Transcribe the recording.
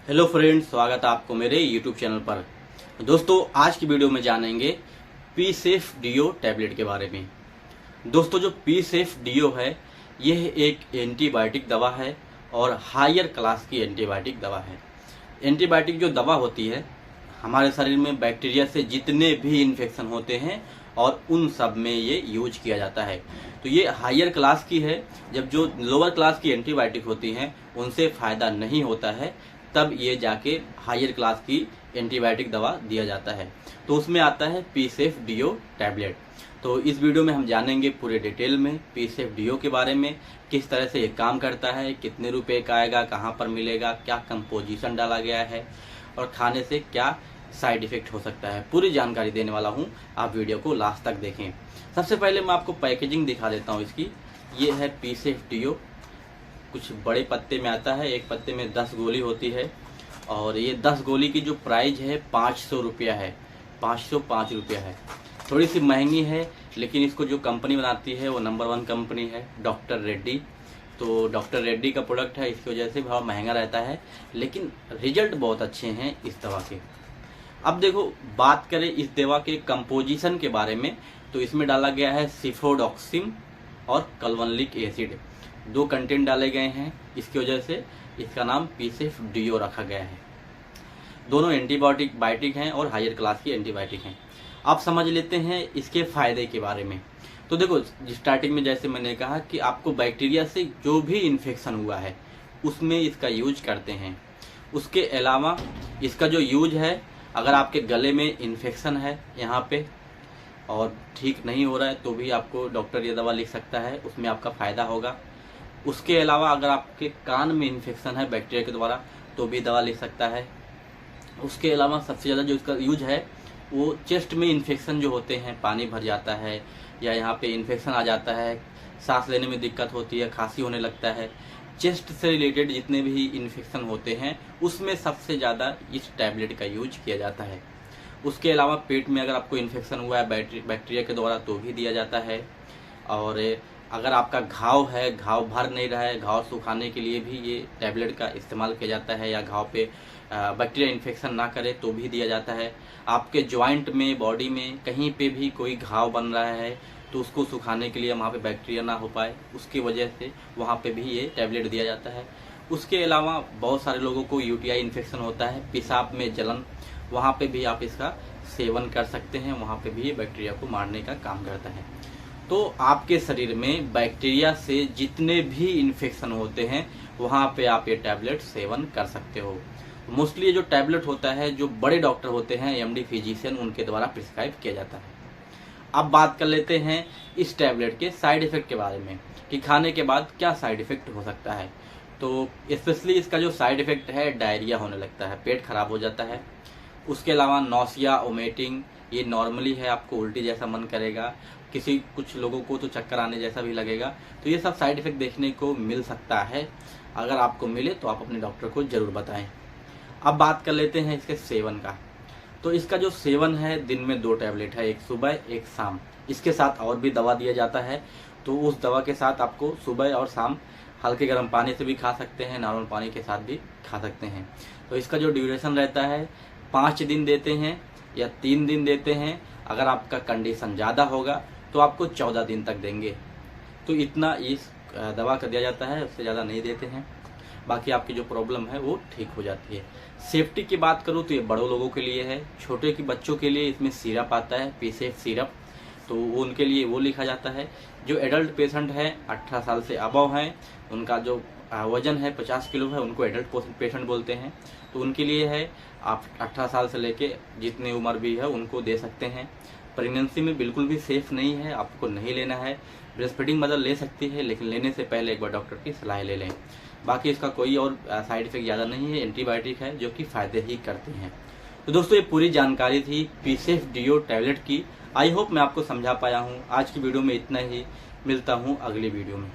Hello friends, स्वागत है आपको मेरे यूट्यूब चैनल पर। दोस्तों, आज की वीडियो में जानेंगे पी सेफ डीओ टैबलेट के बारे में। दोस्तों, जो पी सेफ डीओ है यह एक एंटीबायोटिक दवा है और हायर क्लास की एंटीबायोटिक दवा है। एंटीबायोटिक जो दवा होती है हमारे शरीर में बैक्टीरिया से जितने भी इन्फेक्शन होते हैं और उन सब में ये यूज किया जाता है। तो ये हायर क्लास की है। जब जो लोअर क्लास की एंटीबायोटिक होती हैं उनसे फायदा नहीं होता है, तब ये जाके हायर क्लास की एंटीबायोटिक दवा दिया जाता है। तो उसमें आता है पी सेफ डीओ टैबलेट। तो इस वीडियो में हम जानेंगे पूरे डिटेल में पी सेफ डीओ के बारे में, किस तरह से ये काम करता है, कितने रुपए का आएगा, कहाँ पर मिलेगा, क्या कंपोजिशन डाला गया है और खाने से क्या साइड इफेक्ट हो सकता है। पूरी जानकारी देने वाला हूँ, आप वीडियो को लास्ट तक देखें। सबसे पहले मैं आपको पैकेजिंग दिखा देता हूँ इसकी। ये है पी सेफ डीओ, कुछ बड़े पत्ते में आता है। एक पत्ते में 10 गोली होती है और ये 10 गोली की जो प्राइस है 500 रुपया है, 505 रुपया है। थोड़ी सी महंगी है, लेकिन इसको जो कंपनी बनाती है वो नंबर 1 कंपनी है, डॉक्टर रेड्डी। तो डॉक्टर रेड्डी का प्रोडक्ट है, इसकी वजह से भाव महंगा रहता है, लेकिन रिजल्ट बहुत अच्छे हैं इस दवा के। अब देखो, बात करें इस दवा के कंपोजिशन के बारे में, तो इसमें डाला गया है सिफोडॉक्सिम और कलवनलिक एसिड, 2 कंटेंट डाले गए हैं। इसकी वजह से इसका नाम पी सेफ डीओ रखा गया है। दोनों एंटीबायोटिक हैं और हायर क्लास की एंटीबायोटिक हैं। अब समझ लेते हैं इसके फायदे के बारे में। तो देखो, स्टार्टिंग में जैसे मैंने कहा कि आपको बैक्टीरिया से जो भी इन्फेक्शन हुआ है उसमें इसका यूज करते हैं। उसके अलावा इसका जो यूज है, अगर आपके गले में इन्फेक्शन है यहाँ पे और ठीक नहीं हो रहा है, तो भी आपको डॉक्टर ये दवा लिख सकता है, उसमें आपका फायदा होगा। उसके अलावा अगर आपके कान में इन्फेक्शन है बैक्टीरिया के द्वारा, तो भी दवा ले सकता है। उसके अलावा सबसे ज़्यादा जो इसका यूज है वो चेस्ट में इन्फेक्शन जो होते हैं, पानी भर जाता है या यहाँ पे इन्फेक्शन आ जाता है, सांस लेने में दिक्कत होती है, खांसी होने लगता है, चेस्ट से रिलेटेड जितने भी इन्फेक्शन होते हैं उसमें सबसे ज़्यादा इस टैबलेट का यूज किया जाता है। उसके अलावा पेट में अगर आपको इन्फेक्शन हुआ है बैक्टीरिया के द्वारा, तो भी दिया जाता है। और अगर आपका घाव है, घाव भर नहीं रहा है, घाव सुखाने के लिए भी ये टैबलेट का इस्तेमाल किया जाता है, या घाव पे बैक्टीरिया इन्फेक्शन ना करे तो भी दिया जाता है। आपके जॉइंट में, बॉडी में कहीं पे भी कोई घाव बन रहा है तो उसको सुखाने के लिए, वहाँ पे बैक्टीरिया ना हो पाए उसकी वजह से वहाँ पे भी ये टैबलेट दिया जाता है। उसके अलावा बहुत सारे लोगों को यूटीआई इन्फेक्शन होता है, पेशाब में जलन, वहाँ पे भी आप इसका सेवन कर सकते हैं, वहाँ पे भी ये बैक्टीरिया को मारने का काम करता है। तो आपके शरीर में बैक्टीरिया से जितने भी इन्फेक्शन होते हैं वहाँ पे आप ये टैबलेट सेवन कर सकते हो। मोस्टली ये जो टैबलेट होता है, जो बड़े डॉक्टर होते हैं, एमडी फिजिशियन, उनके द्वारा प्रिस्क्राइब किया जाता है। अब बात कर लेते हैं इस टैबलेट के साइड इफेक्ट के बारे में कि खाने के बाद क्या साइड इफेक्ट हो सकता है। तो स्पेशली इसका जो साइड इफेक्ट है, डायरिया होने लगता है, पेट खराब हो जाता है। उसके अलावा नौसिया, वोमिटिंग, ये नॉर्मली है, आपको उल्टी जैसा मन करेगा, कुछ लोगों को तो चक्कर आने जैसा भी लगेगा। तो ये सब साइड इफेक्ट देखने को मिल सकता है। अगर आपको मिले तो आप अपने डॉक्टर को जरूर बताएं। अब बात कर लेते हैं इसके सेवन का। तो इसका जो सेवन है, दिन में 2 टैबलेट है, एक सुबह एक शाम। इसके साथ और भी दवा दिया जाता है, तो उस दवा के साथ आपको सुबह और शाम हल्के गर्म पानी से भी खा सकते हैं, नॉर्मल पानी के साथ भी खा सकते हैं। तो इसका जो ड्यूरेशन रहता है, 5 दिन देते हैं या 3 दिन देते हैं। अगर आपका कंडीशन ज़्यादा होगा तो आपको 14 दिन तक देंगे। तो इतना इस दवा का दिया जाता है, उससे ज़्यादा नहीं देते हैं। बाकी आपकी जो प्रॉब्लम है वो ठीक हो जाती है। सेफ्टी की बात करूँ तो ये बड़ों लोगों के लिए है, छोटे के बच्चों के लिए इसमें सिरप आता है, पी सेफ सिरप, तो वो उनके लिए वो लिखा जाता है। जो एडल्ट पेशेंट है, 18 साल से अबव हैं, उनका जो वजन है 50 किलो है, उनको एडल्ट पेशेंट बोलते हैं, तो उनके लिए है। आप 18 साल से लेके जितनी उम्र भी है उनको दे सकते हैं। प्रेगनेंसी में बिल्कुल भी सेफ नहीं है, आपको नहीं लेना है। ब्रेस्ट फीडिंग मदर ले सकती है, लेकिन लेने से पहले एक बार डॉक्टर की सलाह ले लें। बाकी इसका कोई और साइड इफेक्ट ज़्यादा नहीं है, एंटीबायोटिक है जो कि फ़ायदे ही करते हैं। तो दोस्तों, ये पूरी जानकारी थी पी सेफ डीओ टैबलेट की। आई होप मैं आपको समझा पाया हूँ। आज की वीडियो में इतना ही, मिलता हूँ अगली वीडियो में।